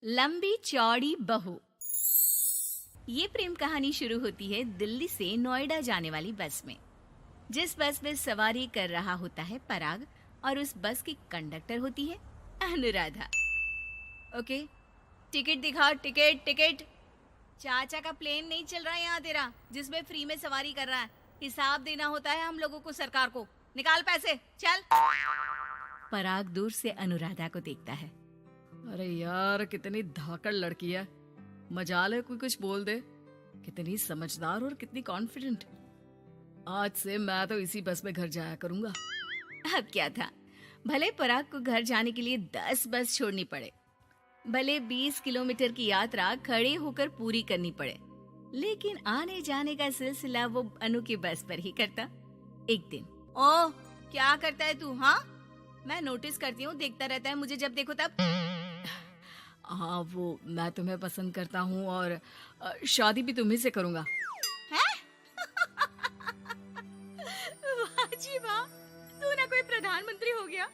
लंबी चौड़ी बहू। ये प्रेम कहानी शुरू होती है दिल्ली से नोएडा जाने वाली बस में। जिस बस में सवारी कर रहा होता है पराग और उस बस की कंडक्टर होती है अनुराधा। ओके, टिकट दिखाओ, टिकट टिकट। चाचा का प्लेन नहीं चल रहा है यहाँ तेरा, जिसमें फ्री में सवारी कर रहा है। हिसाब देना होता है हम लोगों को, सरकार को। निकाल पैसे, चल। पराग दूर से अनुराधा को देखता है। अरे यार, कितनी धाकड़ लड़की है। मजाल है कोई कुछ बोल दे। कितनी समझदार और कितनी कॉन्फिडेंट। आज से मैं तो इसी बस में घर जाया करूंगा। अब क्या था, भले पराग को घर जाने के लिए 10 बस छोड़नी पड़े, भले 20 किलोमीटर की यात्रा खड़े होकर पूरी करनी पड़े, लेकिन आने जाने का सिलसिला वो अनु की बस पर ही करता। एक दिन, ओह क्या करता है तू? हाँ, मैं नोटिस करती हूँ, देखता रहता है मुझे जब देखो तब। हाँ, वो मैं तुम्हें पसंद करता हूँ और शादी भी तुम्ही से करूंगा। हैं? वाह जी वाह, तू ना कोई प्रधानमंत्री हो गया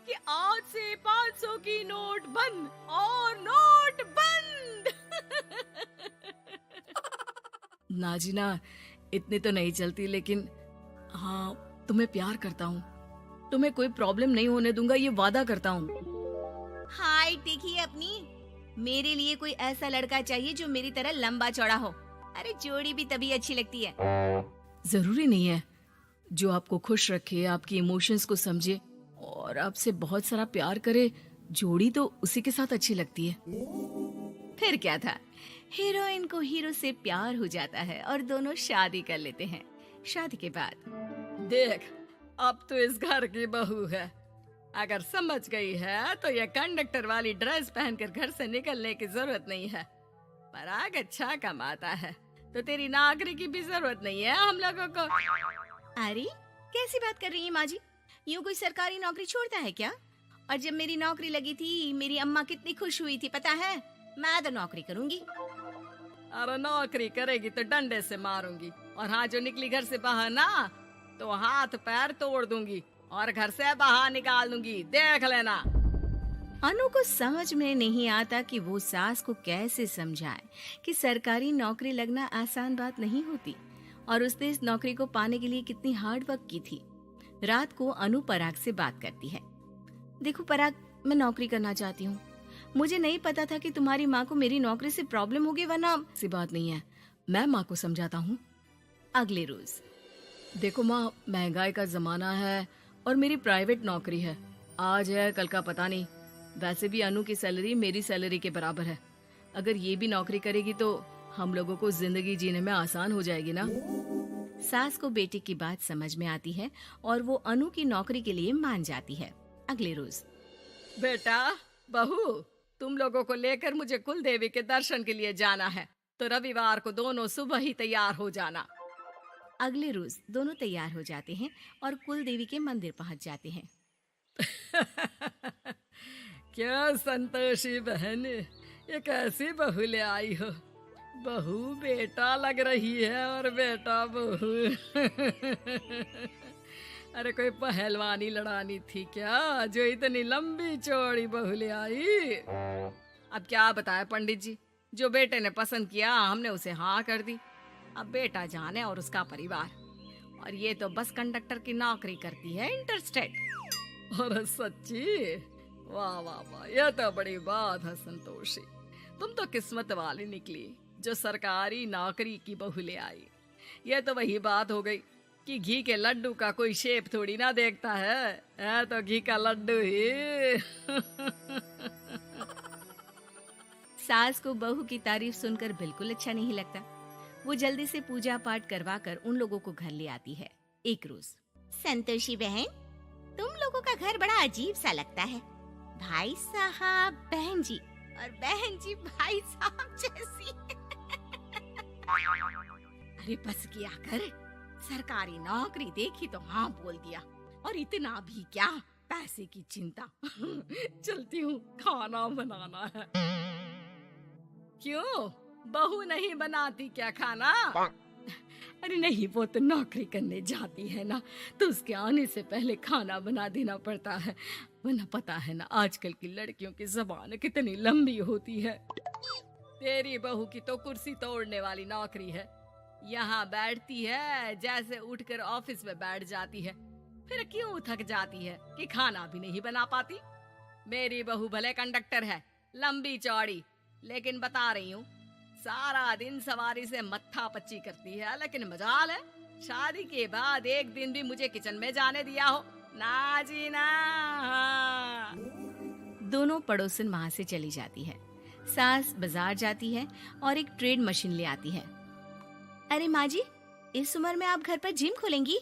कि आज से 500 की नोट बंद और नोट बंद। नाजिना, इतनी तो नहीं चलती, लेकिन हाँ, तुम्हें प्यार करता हूँ। तुम्हें कोई प्रॉब्लम नहीं होने दूंगा, ये वादा करता हूँ। हाय देखिए अपनी, मेरे लिए कोई ऐसा लड़का चाहिए जो मेरी तरह लंबा चौड़ा हो। अरे जोड़ी भी तभी अच्छी लगती है। जरूरी नहीं है, जो आपको खुश रखे, आपकी इमोशंस को समझे और आपसे बहुत सारा प्यार करे, जोड़ी तो उसी के साथ अच्छी लगती है। फिर क्या था, हीरोइन को हीरो से प्यार हो जाता है और दोनों शादी कर लेते हैं। शादी के बाद देख, अब तो इस घर की बहू है। अगर समझ गई है तो ये कंडक्टर वाली ड्रेस पहनकर घर से निकलने की जरूरत नहीं है। पराग अच्छा कमाता है तो तेरी नौकरी की भी जरूरत नहीं है हम लोगों को। अरे कैसी बात कर रही है माँ जी? यूँ कोई सरकारी नौकरी छोड़ता है क्या? और जब मेरी नौकरी लगी थी, मेरी अम्मा कितनी खुश हुई थी पता है? मैं तो नौकरी करूंगी। अरे नौकरी करेगी तो डंडे से मारूंगी, और हाँ, जो निकली घर से बाहर ना, तो हाथ पैर तोड़ दूंगी और घर से बाहर निकाल दूंगी, देख लेना। अनु को समझ में नहीं आता कि वो सास को कैसे समझाए कि सरकारी नौकरी लगना आसान बात नहीं होती, और उसने इस नौकरी को पाने के लिए कितनी हार्ड वर्क की थी। रात को अनु पराग से बात करती है। देखो पराग, मैं नौकरी करना चाहती हूँ। मुझे नहीं पता था कि तुम्हारी माँ को मेरी नौकरी से प्रॉब्लम होगी, वरना। ऐसी बात नहीं है, मैं माँ को समझाता हूँ। अगले रोज, देखो माँ, महंगाई का जमाना है और मेरी प्राइवेट नौकरी है। आज है कल का पता नहीं। वैसे भी अनु की सैलरी मेरी सैलरी के बराबर है। अगर ये भी नौकरी करेगी तो हम लोगों को जिंदगी जीने में आसान हो जाएगी ना। सास को बेटे की बात समझ में आती है और वो अनु की नौकरी के लिए मान जाती है। अगले रोज, बेटा, बहू, तुम लोगों को लेकर मुझे कुल देवी के दर्शन के लिए जाना है, तो रविवार को दोनों सुबह ही तैयार हो जाना। अगले रोज दोनों तैयार हो जाते हैं और कुल देवी के मंदिर पहुंच जाते हैं। क्या संतोषी बहन, ये कैसी बहू ले आई हो। बहू बेटा लग रही है और बेटा बहू। अरे कोई पहलवानी लड़ानी थी क्या, जो इतनी लंबी चौड़ी बहू ले आई? अब क्या बताए पंडित जी, जो बेटे ने पसंद किया हमने उसे हाँ कर दी। अब बेटा जाने और उसका परिवार। और ये तो बस कंडक्टर की नौकरी करती है, इंटरस्टेट। और सच्ची, वाह वाह वाह, यह तो बड़ी बात है संतोषी। तुम तो किस्मत वाली निकली जो सरकारी नौकरी की बहू ले आई। यह तो वही बात हो गई कि घी के लड्डू का कोई शेप थोड़ी ना देखता है तो घी का लड्डू ही। सास को बहू की तारीफ सुनकर बिल्कुल अच्छा नहीं लगता। वो जल्दी से पूजा पाठ करवा कर उन लोगों को घर ले आती है। एक रोज, संतोषी बहन, तुम लोगों का घर बड़ा अजीब सा लगता है। भाई साहब बहन जी, और बहन जी भाई साहब जैसी। अरे बस किया कर, सरकारी नौकरी देखी तो हाँ बोल दिया, और इतना भी क्या, पैसे की चिंता। चलती हूँ, खाना बनाना है। क्यों, बहू नहीं बनाती क्या खाना? अरे नहीं, वो तो नौकरी करने जाती है ना, तो उसके आने से पहले खाना बना देना पड़ता है, वरना पता है ना आजकल की लड़कियों की जबान कितनी लंबी होती है। तेरी बहू की तो कुर्सी तोड़ने वाली नौकरी है, यहाँ बैठती है जैसे उठकर ऑफिस में बैठ जाती है, फिर क्यों थक जाती है कि खाना भी नहीं बना पाती। मेरी बहू भले कंडक्टर है, लंबी चौड़ी, लेकिन बता रही हूँ सारा दिन सवारी से मत्था पच्ची करती है, लेकिन मजाल है शादी के बाद एक दिन भी मुझे किचन में जाने दिया हो ना जी ना। दोनों पड़ोसन वहां से चली जाती है। सास बाजार जाती है और एक ट्रेड मशीन ले आती है। अरे माँ जी, इस उम्र में आप घर पर जिम खोलेंगी?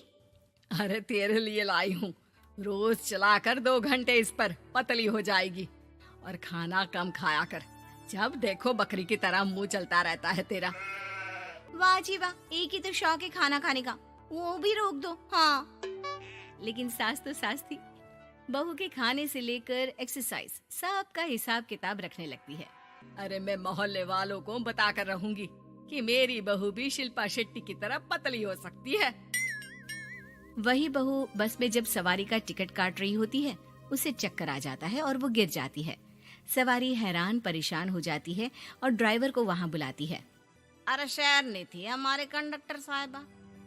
अरे तेरे लिए लाई हूँ, रोज चलाकर 2 घंटे इस पर, पतली हो जाएगी। और खाना कम खाया कर, जब देखो बकरी की तरह मुंह चलता रहता है तेरा। वाह जी वाह, एक ही तो शौक है खाना खाने का, वो भी रोक दो। हाँ, लेकिन सास तो सास थी, बहू के खाने से लेकर एक्सरसाइज सब का हिसाब किताब रखने लगती है। अरे मैं मोहल्ले वालों को बताकर रहूंगी कि मेरी बहू भी शिल्पा शेट्टी की तरह पतली हो सकती है। वही बहू बस में जब सवारी का टिकट काट रही होती है, उसे चक्कर आ जाता है और वो गिर जाती है। सवारी हैरान परेशान हो जाती है और ड्राइवर को वहाँ बुलाती है। अरे शहर नहीं थी हमारे कंडक्टर साहिबा,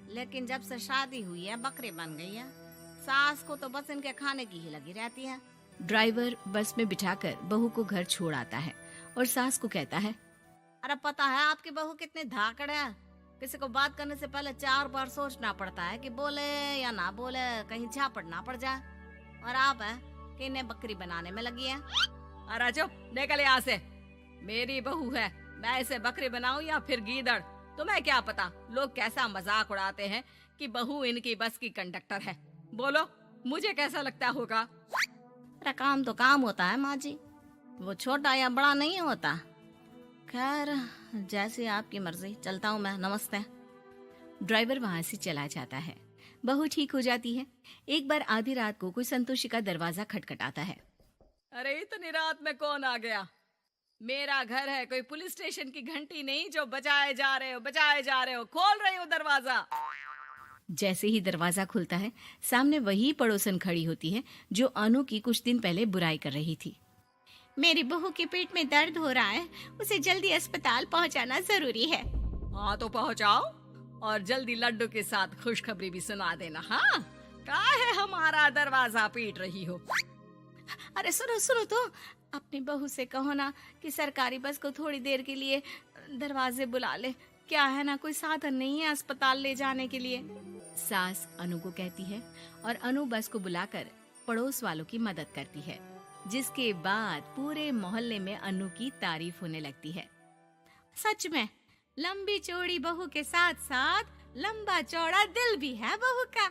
लेकिन जब से शादी हुई है बकरी बन गई है। सास को तो बस इनके खाने की ही लगी रहती है। ड्राइवर बस में बिठाकर बहू को घर छोड़ आता है और सास को कहता है, अरे पता है आपकी बहू कितनी धाकड़ है, किसी को बात करने से पहले 4 बार सोचना पड़ता है कि बोले या ना बोले, कहीं झापड़ ना पड़ जाए। और आप है कि इन्हें बकरी बनाने में लगी है। अरे चुप, निकल यहाँ से। मेरी बहू है, मैं इसे बकरी बनाऊं या फिर गीदड़, तुम्हें क्या पता लोग कैसा मजाक उड़ाते हैं कि बहू इनकी बस की कंडक्टर है। बोलो मुझे कैसा लगता होगा? अरे काम तो काम होता है माँ जी, वो छोटा या बड़ा नहीं होता। खैर जैसी आपकी मर्जी, चलता हूँ मैं, नमस्ते। ड्राइवर वहाँ से चला जाता है। बहू ठीक हो जाती है। एक बार आधी रात को कोई संतोषी का दरवाजा खटखटाता है। अरे इतनी रात में कौन आ गया? मेरा घर है, कोई पुलिस स्टेशन की घंटी नहीं जो बजाए जा रहे हो। खोल रही हो दरवाजा। जैसे ही दरवाजा खुलता है, सामने वही पड़ोसन खड़ी होती है जो अनु की कुछ दिन पहले बुराई कर रही थी। मेरी बहू के पेट में दर्द हो रहा है, उसे जल्दी अस्पताल पहुंचाना जरूरी है। हाँ तो पहुंचाओ, और जल्दी लड्डू के साथ खुशखबरी भी सुना देना। हाँ, काहे हमारा दरवाजा पीट रही हो? अरे सुनो तो, अपनी बहू से कहो ना कि सरकारी बस को थोड़ी देर के लिए दरवाजे बुला ले। क्या है ना, कोई साधन नहीं है अस्पताल ले जाने के लिए। सास अनु को कहती है और अनु बस को बुलाकर पड़ोस वालों की मदद करती है, जिसके बाद पूरे मोहल्ले में अनु की तारीफ होने लगती है। सच में लंबी चौड़ी बहू के साथ साथ लंबा चौड़ा दिल भी है बहू का।